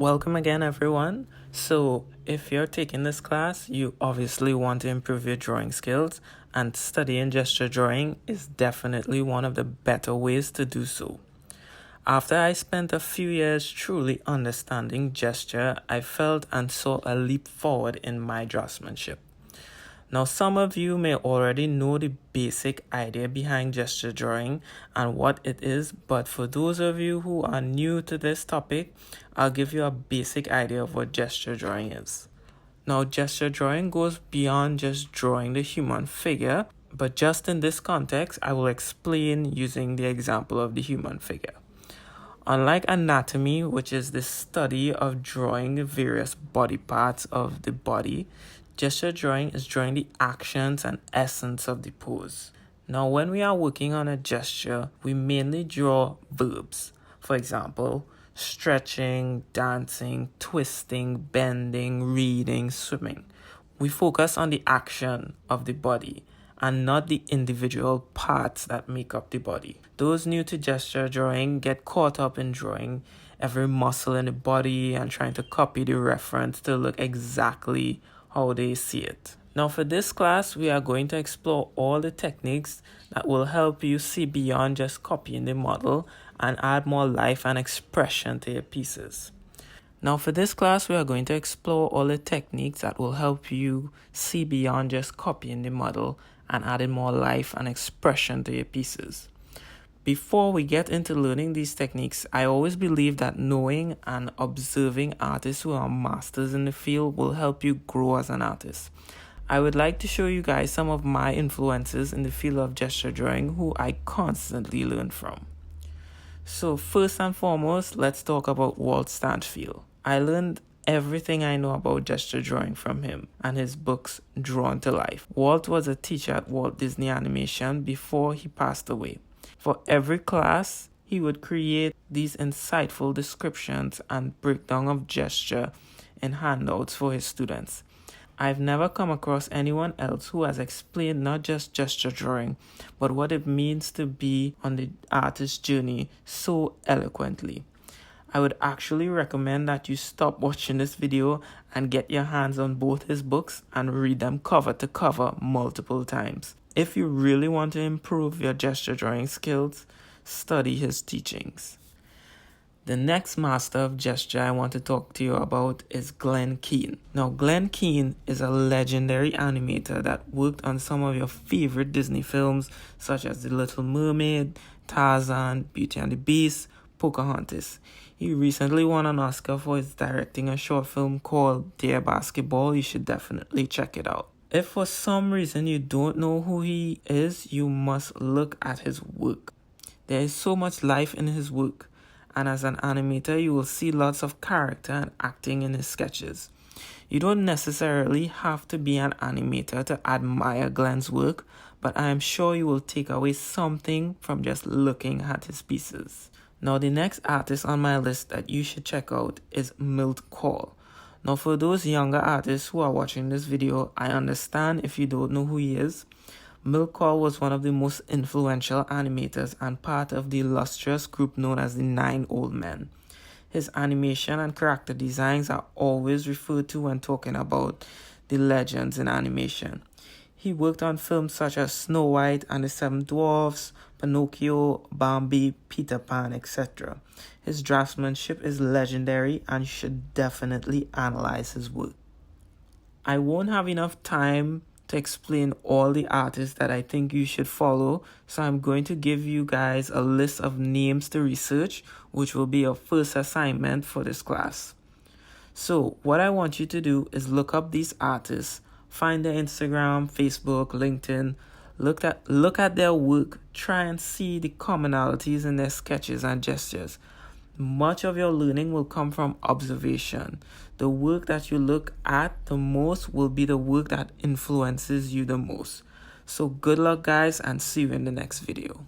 Welcome again, everyone. So, if you're taking this class, you obviously want to improve your drawing skills, and studying gesture drawing is definitely one of the better ways to do so. After I spent a few years truly understanding gesture, I felt and saw a leap forward in my draftsmanship. Now, some of you may already know the basic idea behind gesture drawing and what it is, but for those of you who are new to this topic, I'll give you a basic idea of what gesture drawing is. Now, gesture drawing goes beyond just drawing the human figure, but just in this context, I will explain using the example of the human figure. Unlike anatomy, which is the study of drawing the various body parts of the body, gesture drawing is drawing the actions and essence of the pose. Now, when we are working on a gesture, we mainly draw verbs. For example, stretching, dancing, twisting, bending, reading, swimming. We focus on the action of the body and not the individual parts that make up the body. Those new to gesture drawing get caught up in drawing every muscle in the body and trying to copy the reference to look exactly how they see it. Now for this class, we are going to explore all the techniques that will help you see beyond just copying the model and add more life and expression to your pieces. Now for this class, we are going to explore all the techniques that will help you see beyond just copying the model and adding more life and expression to your pieces. Before we get into learning these techniques, I always believe that knowing and observing artists who are masters in the field will help you grow as an artist. I would like to show you guys some of my influences in the field of gesture drawing who I constantly learn from. So first and foremost, let's talk about Walt Disney. I learned everything I know about gesture drawing from him and his books Drawn to Life. Walt was a teacher at Walt Disney Animation before he passed away. For every class, he would create these insightful descriptions and breakdown of gesture in handouts for his students. I've never come across anyone else who has explained not just gesture drawing, but what it means to be on the artist's journey so eloquently. I would actually recommend that you stop watching this video and get your hands on both his books and read them cover to cover multiple times. If you really want to improve your gesture drawing skills, study his teachings. The next master of gesture I want to talk to you about is Glen Keane. Now, Glen Keane is a legendary animator that worked on some of your favorite Disney films such as The Little Mermaid, Tarzan, Beauty and the Beast, Pocahontas. He recently won an Oscar for his directing a short film called Dear Basketball. You should definitely check it out. If for some reason you don't know who he is, you must look at his work. There is so much life in his work, and as an animator, you will see lots of character and acting in his sketches. You don't necessarily have to be an animator to admire Glen's work, but I am sure you will take away something from just looking at his pieces. Now, the next artist on my list that you should check out is Milt Call. Now, for those younger artists who are watching this video, I understand if you don't know who he is. Milt Call was one of the most influential animators and part of the illustrious group known as the 9 Old Men. His animation and character designs are always referred to when talking about the legends in animation. He worked on films such as Snow White and the Seven Dwarfs, Pinocchio, Bambi, Peter Pan, etc. His draftsmanship is legendary and you should definitely analyze his work. I won't have enough time to explain all the artists that I think you should follow, so I'm going to give you guys a list of names to research, which will be your first assignment for this class. So what I want you to do is look up these artists, find their Instagram, Facebook, LinkedIn, look at their work, try and see the commonalities in their sketches and gestures. Much of your learning will come from observation. The work that you look at the most will be the work that influences you the most. So good luck, guys, and see you in the next video.